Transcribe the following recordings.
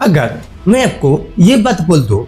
अगर मैं आपको ये बात बोल दूं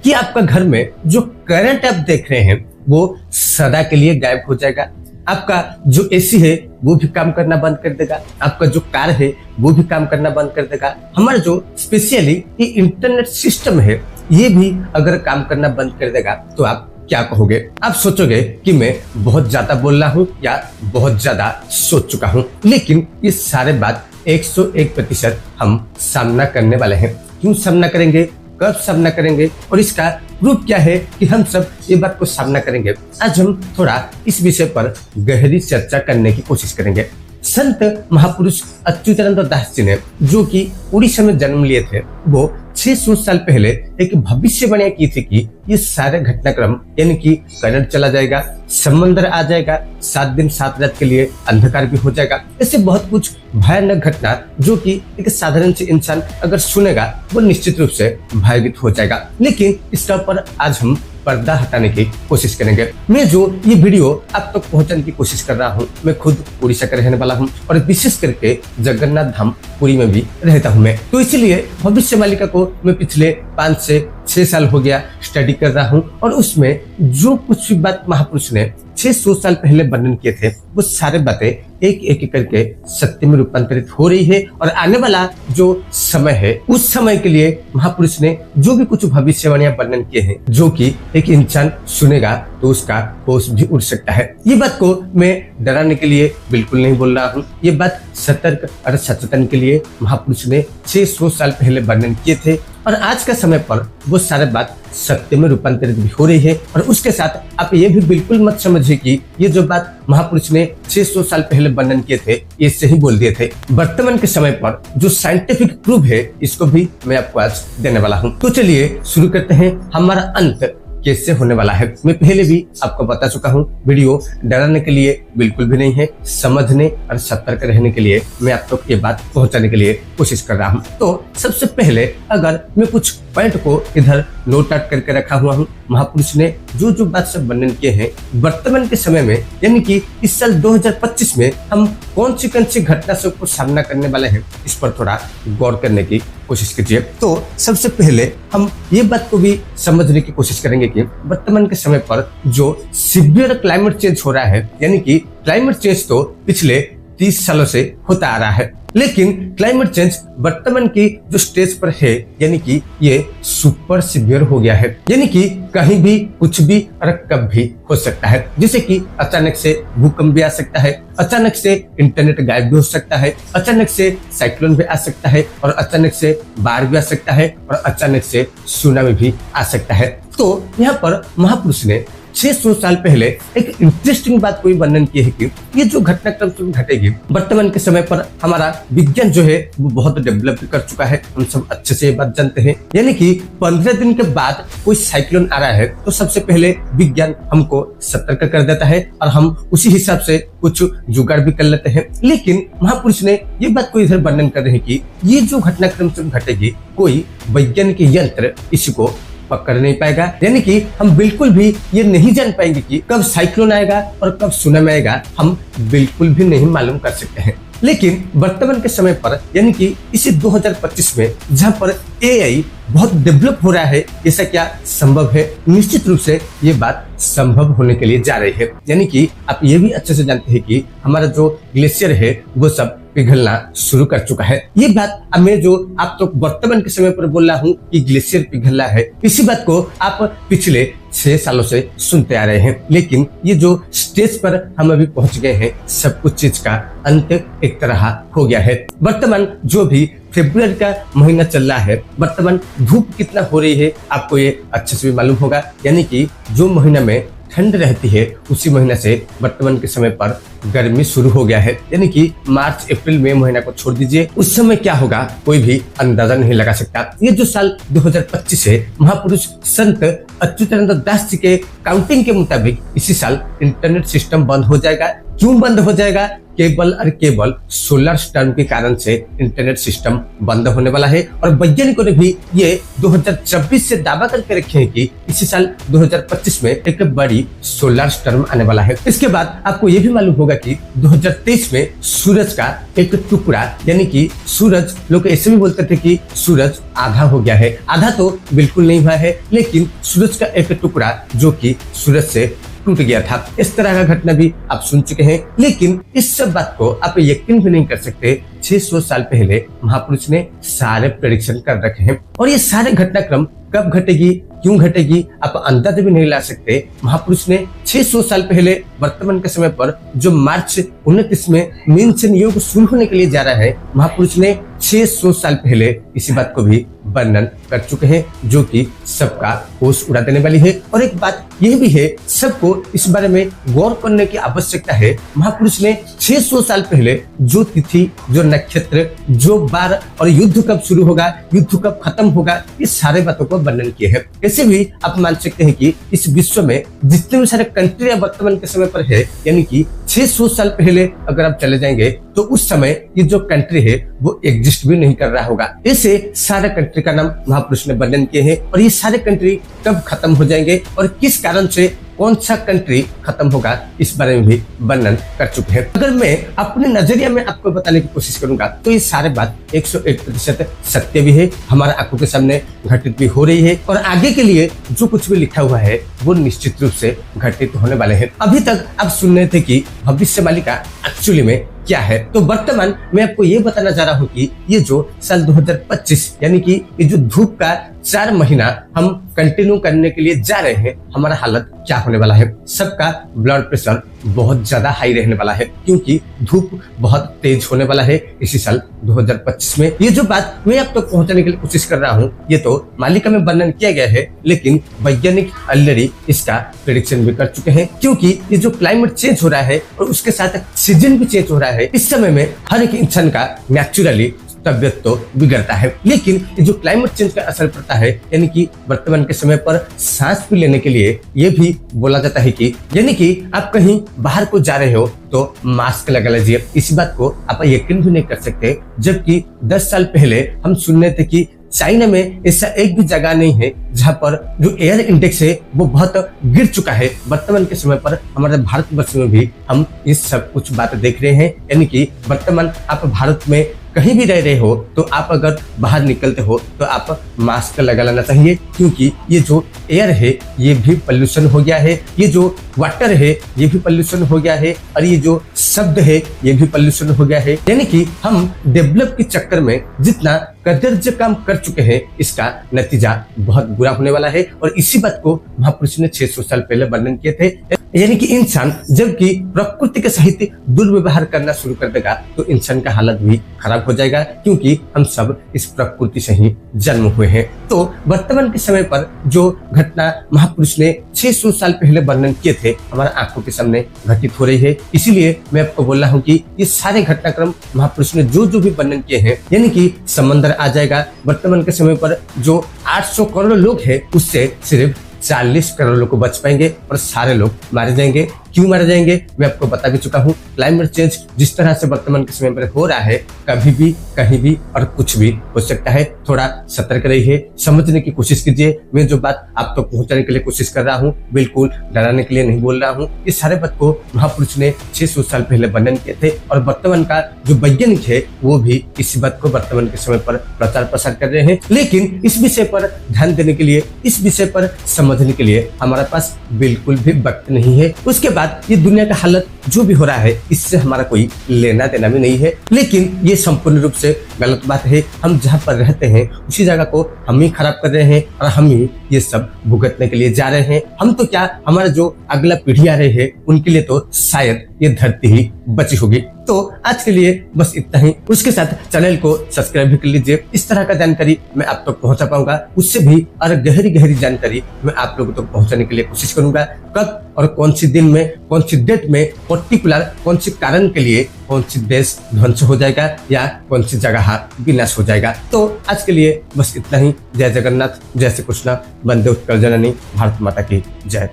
कि आपका घर में जो करंट आप देख रहे हैं वो सदा के लिए गायब हो जाएगा, आपका जो एसी है वो भी काम करना बंद कर देगा, आपका जो कार है वो भी काम करना बंद कर देगा, हमारा जो स्पेशली ये इंटरनेट सिस्टम है ये भी अगर काम करना बंद कर देगा तो आप क्या कहोगे? आप सोचोगे कि मैं बहुत ज्यादा बोल रहा हूँ या बहुत ज्यादा सोच चुका हूँ, लेकिन ये सारे बात 101% हम सामना करने वाले हैं। क्यों सामना करेंगे, कब सामना करेंगे और इसका प्रूफ क्या है कि हम सब ये बात को सामना करेंगे। आज हम थोड़ा इस विषय पर गहरी चर्चा करने की कोशिश करेंगे। संत महापुरुष अच्युतानंद दास जी ने जो कि उड़ीसा में जन्म लिए थे वो 600 साल पहले एक भविष्यवाणी की थी कि ये सारे घटनाक्रम यानी कि करंट चला जाएगा, समंदर आ जाएगा, 7 दिन 7 रात के लिए अंधकार भी हो जाएगा। ऐसे बहुत कुछ भयानक घटना जो कि एक साधारण से इंसान अगर सुनेगा वो निश्चित रूप से भयभीत हो जाएगा। लेकिन इसका ऊपर आज हम पर्दा हटाने की कोशिश करेंगे। मैं जो ये वीडियो आप तक पहुंचाने की कोशिश कर रहा हूँ, मैं खुद उड़ीसा का रहने वाला हूँ और विशेष करके जगन्नाथ धाम पुरी में भी रहता हूँ मैं, तो इसलिए भविष्यवाणी को मैं पिछले 5 से 6 साल हो गया स्टडी कर रहा हूँ और उसमें जो कुछ भी बात महापुरुष ने 600 साल पहले वर्णन किए थे वो सारे बातें एक एक करके सत्य में रूपांतरित हो रही है। और आने वाला जो समय है उस समय के लिए महापुरुष ने जो भी कुछ भविष्यवाणियां वर्णन किए हैं जो कि एक इंसान सुनेगा तो उसका होश भी उड़ सकता है। ये बात को मैं डराने के लिए बिल्कुल नहीं बोल रहा हूँ, ये बात सतर्क और सचेतन के लिए महापुरुष ने 600 साल पहले वर्णन किए थे और आज का समय पर वो सारे बात सत्य में रूपांतरित भी हो रही है। और उसके साथ आप ये भी बिल्कुल मत समझिए कि ये जो बात महापुरुष ने 600 साल पहले वर्णन किए थे ये सही बोल दिए थे। वर्तमान के समय पर जो साइंटिफिक प्रूफ है इसको भी मैं आपको आज देने वाला हूँ। तो चलिए शुरू करते हैं। हमारा अंत कैसे होने वाला है मैं पहले भी आपको बता चुका हूँ। वीडियो डराने के लिए बिल्कुल भी नहीं है, समझने और सतर्क रहने के लिए मैं आप तक ये बात पहुंचाने के लिए कोशिश कर रहा हूँ। तो सबसे पहले अगर मैं कुछ पॉइंट को इधर नोट आउट करके रखा हुआ हूँ, महापुरुष ने जो जो बात सब वर्णन किए हैं वर्तमान के समय में यानी कि इस साल 2025 में हम कौन सी घटना सबको सामना करने वाले हैं इस पर थोड़ा गौर करने की कोशिश कीजिए। तो सबसे पहले हम ये बात को भी समझने की कोशिश करेंगे कि वर्तमान के समय पर जो सीवियर क्लाइमेट चेंज हो रहा है यानी कि क्लाइमेट चेंज तो पिछले 30 सालों से होता आ रहा है, लेकिन क्लाइमेट चेंज वर्तमान की जो स्टेज पर है यानी कि ये सुपर सीवियर हो गया है, यानी कि कहीं भी कुछ भी और कब भी हो सकता है। जैसे कि अचानक से भूकंप भी आ सकता है, अचानक से इंटरनेट गायब भी हो सकता है, अचानक से साइक्लोन भी आ सकता है और अचानक से बाढ़ भी आ सकता है और अचानक से सुनामी भी आ सकता है। तो यहाँ पर महापुरुष ने 600 साल पहले एक इंटरेस्टिंग बात को वर्णन की है कि ये जो घटनाक्रम घटेगी वर्तमान के समय पर हमारा विज्ञान जो है वो बहुत डेवलप कर चुका है, हम सब अच्छे से ये बात जानते हैं। यानी कि 15 दिन के बाद कोई साइक्लोन आ रहा है तो सबसे पहले विज्ञान हमको सतर्क कर देता है और हम उसी हिसाब से कुछ जुगाड़ भी कर लेते हैं। लेकिन महापुरुष ने ये बात को इधर वर्णन कर रहे हैं कि ये जो घटनाक्रम घटेगी कोई वैज्ञानिक यंत्र इसको पकड़ नहीं पाएगा, यानी कि हम बिल्कुल भी ये नहीं जान पाएंगे कि कब साइक्लोन आएगा और कब सुनामी आएगा, हम बिल्कुल भी नहीं मालूम कर सकते हैं। लेकिन वर्तमान के समय पर यानी कि इसी 2025 में जहाँ पर एआई बहुत डेवलप हो रहा है, ऐसा क्या संभव है? निश्चित रूप से ये बात संभव होने के लिए जा रही है। यानी कि आप ये भी अच्छे से जानते हैं कि हमारा जो ग्लेशियर है वो सब पिघलना शुरू कर चुका है। ये बात अब मैं जो आप तो वर्तमान के समय पर बोल रहा हूँ कि ग्लेशियर पिघल रहा है, इसी बात को आप पिछले 6 सालों से सुनते आ रहे हैं। लेकिन ये जो स्टेज पर हम अभी पहुंच गए हैं सब कुछ चीज का अंत एक तरह हो गया है। वर्तमान जो भी फरवरी का महीना चल रहा है, वर्तमान धूप कितना हो रही है आपको ये अच्छे से भी मालूम होगा। यानी कि जो महीना में ठंड रहती है उसी महीना से वर्तमान के समय पर गर्मी शुरू हो गया है। यानी कि मार्च अप्रैल मई महीना को छोड़ दीजिए, उस समय क्या होगा कोई भी अंदाजा नहीं लगा सकता। ये जो साल 2025 है महापुरुष संत अच्युतानंद दास जी के काउंटिंग के मुताबिक इसी साल इंटरनेट सिस्टम बंद हो जाएगा। क्यों बंद हो जाएगा? केवल और केवल सोलर स्टॉर्म के कारण से इंटरनेट सिस्टम बंद होने वाला है। और वैज्ञानिकों ने भी ये 2026 से दावा करके रखे हैं कि इसी साल 2025 में एक बड़ी सोलर स्टॉर्म आने वाला है। इसके बाद आपको ये भी मालूम होगा कि 2023 में सूरज का एक टुकड़ा, यानी कि सूरज, लोग ऐसे भी बोलते थे कि सूरज आधा हो गया है। आधा तो बिल्कुल नहीं हुआ है, लेकिन सूरज का एक टुकड़ा जो कि सूरज से टूट गया था। इस तरह का घटना भी आप सुन चुके हैं, लेकिन इस सब बात को आप यकीन भी नहीं कर सकते। 600 साल पहले महापुरुष ने सारे प्रेडिक्शन कर रखे हैं, और ये सारे घटनाक्रम कब घटेगी, क्यों घटेगी, आप अंदाजा भी नहीं ला सकते। महापुरुष ने 600 साल पहले वर्तमान के समय पर जो मार्च 29 में मीनसन योग शुरू होने के लिए जा रहा है, महापुरुष ने 600 साल पहले इसी बात को भी वर्णन कर चुके हैं, जो कि सबका होश उड़ा देने वाली है। और एक बात यह भी है, सबको इस बारे में गौर करने की आवश्यकता है। महापुरुष ने 600 साल पहले जो तिथि, जो नक्षत्र, जो बार और युद्ध कब शुरू होगा, युद्ध कब खत्म होगा, ये सारे बातों को वर्णन किए हैं। ऐसे भी आप मान सकते हैं कि इस विश्व में जितने भी सारे कंट्री वर्तमान के समय पर है, यानी कि 600 साल पहले अगर आप चले जाएंगे तो उस समय ये जो कंट्री है वो एग्जिस्ट भी नहीं कर रहा होगा। ऐसे सारे कंट्री का नाम महापुरुष ने वर्णन किए हैं, और ये सारे कंट्री कब खत्म हो जाएंगे और किस कारण से कौन सा कंट्री खत्म होगा, इस बारे में भी वर्णन कर चुके हैं। अगर मैं अपने नजरिया में आपको बताने की कोशिश करूंगा तो ये सारे बात 101% सत्य भी है, हमारे आंखों के सामने घटित भी हो रही है, और आगे के लिए जो कुछ भी लिखा हुआ है वो निश्चित रूप से घटित होने वाले हैं। अभी तक आप सुन रहे थे कि भविष्यवाणी का एक्चुअली में क्या है, तो वर्तमान मैं आपको ये बताना चाह रहा हूँ कि ये जो साल 2025, यानी कि ये जो धूप का 4 महीना हम कंटिन्यू करने के लिए जा रहे हैं, हमारा हालत क्या होने वाला है। सबका ब्लड प्रेशर बहुत ज्यादा हाई रहने वाला है, क्योंकि धूप बहुत तेज होने वाला है इसी साल 2025 में। ये जो बात मैं आप तक पहुंचाने के लिए कोशिश कर रहा हूँ, ये तो मालिका में वर्णन किया गया है, लेकिन वैज्ञानिक ऑलरेडी इसका प्रेडिक्शन भी कर चुके हैं। क्योंकि ये जो क्लाइमेट चेंज हो रहा है और उसके साथ सीजन भी चेंज हो रहा है, इस समय में हर एक इंसान का नेचुरली तबियत तो बिगड़ता है, लेकिन ये जो क्लाइमेट चेंज का असर पड़ता है, यानी कि वर्तमान के समय पर सांस भी लेने के लिए ये भी बोला जाता है कि, यानी कि आप कहीं बाहर को जा रहे हो तो मास्क लगा लीजिए। इसी बात को आप यकीन भी नहीं कर सकते, जबकि 10 साल पहले हम सुनने थे कि चाइना में ऐसा एक भी जगह नहीं है जहां पर जो एयर इंडेक्स है वो बहुत गिर चुका है। वर्तमान के समय पर हमारे भारतवर्ष में भी हम इस सब कुछ बात देख रहे हैं, यानी कि वर्तमान आप भारत में कहीं भी रह रहे हो तो आप अगर बाहर निकलते हो तो आप मास्क लगा लेना चाहिए, क्योंकि ये जो एयर है ये भी पोल्यूशन हो गया है, ये जो वाटर है ये भी पोल्यूशन हो गया है, और ये जो शब्द है ये भी पोल्यूशन हो गया है। यानी कि हम डेवलप के चक्कर में जितना कदर्ज काम कर चुके हैं, इसका नतीजा बहुत बुरा होने वाला है। और इसी बात को महापुरुष ने 600 साल पहले वर्णन किए थे, यानी कि इंसान जबकि प्रकृति के सहित दुर्व्यवहार करना शुरू कर देगा तो इंसान का हालत भी खराब हो जाएगा, क्योंकि हम सब इस प्रकृति से ही जन्म हुए हैं। तो वर्तमान के समय पर जो घटना महापुरुष ने 600 साल पहले वर्णन किए थे, हमारे आंखों के सामने घटित हो रही है। इसीलिए मैं आपको बोल रहा हूँ कि ये सारे घटनाक्रम महापुरुष ने जो जो भी वर्णन किए हैं, यानी कि समंदर आ जाएगा, वर्तमान के समय पर जो 800 करोड़ लोग हैं उससे सिर्फ 40 करोड़ लोग को बच पाएंगे और सारे लोग मारे जाएंगे। क्यों मारे जाएंगे मैं आपको बता भी चुका हूँ। क्लाइमेट चेंज जिस तरह से वर्तमान के समय पर हो रहा है, कभी भी कहीं भी और कुछ भी हो सकता है। थोड़ा सतर्क रहिए, समझने की कोशिश कीजिए। मैं जो बात आप तक पहुंचाने के लिए कोशिश कर रहा हूँ, बिल्कुल डराने के लिए नहीं बोल रहा हूँ। इस सारे बात को महापुरुष ने 600 साल पहले वर्णन किए थे, और वर्तमान का जो वैज्ञानिक है वो भी इसी बात को वर्तमान के समय पर प्रचार प्रसार कर रहे हैं। लेकिन इस विषय पर ध्यान देने के लिए, इस विषय पर समझने के लिए हमारे पास बिल्कुल भी वक्त नहीं है। उसके बाद ये दुनिया का हालत जो भी हो रहा है इससे हमारा कोई लेना देना भी नहीं है। लेकिन ये संपूर्ण रूप से गलत बात है। हम जहाँ पर रहते हैं उसी जगह को हम ही खराब कर रहे हैं और हम ही ये सब भुगतने के लिए जा रहे हैं। हम तो क्या, हमारा जो अगला पीढ़ी आ रही है उनके लिए तो शायद ये धरती ही बची होगी। तो आज के लिए बस इतना ही। उसके साथ चैनल को सब्सक्राइब भी कर लीजिए। इस तरह का जानकारी मैं आप तक पहुंचा पाऊंगा, उससे भी और गहरी जानकारी मैं आप लोगों तक पहुंचाने के लिए कोशिश करूंगा। कब और कौन सी दिन में, कौन सी डेट में, पर्टिकुलर कौन सी कारण के लिए कौन सी देश ध्वंस हो जाएगा या कौन सी जगह विनाश हो जाएगा। तो आज के लिए बस इतना ही। जय जगन्नाथ, जय श्री कृष्ण, वंदे उत्कल जननी, भारत माता की जय।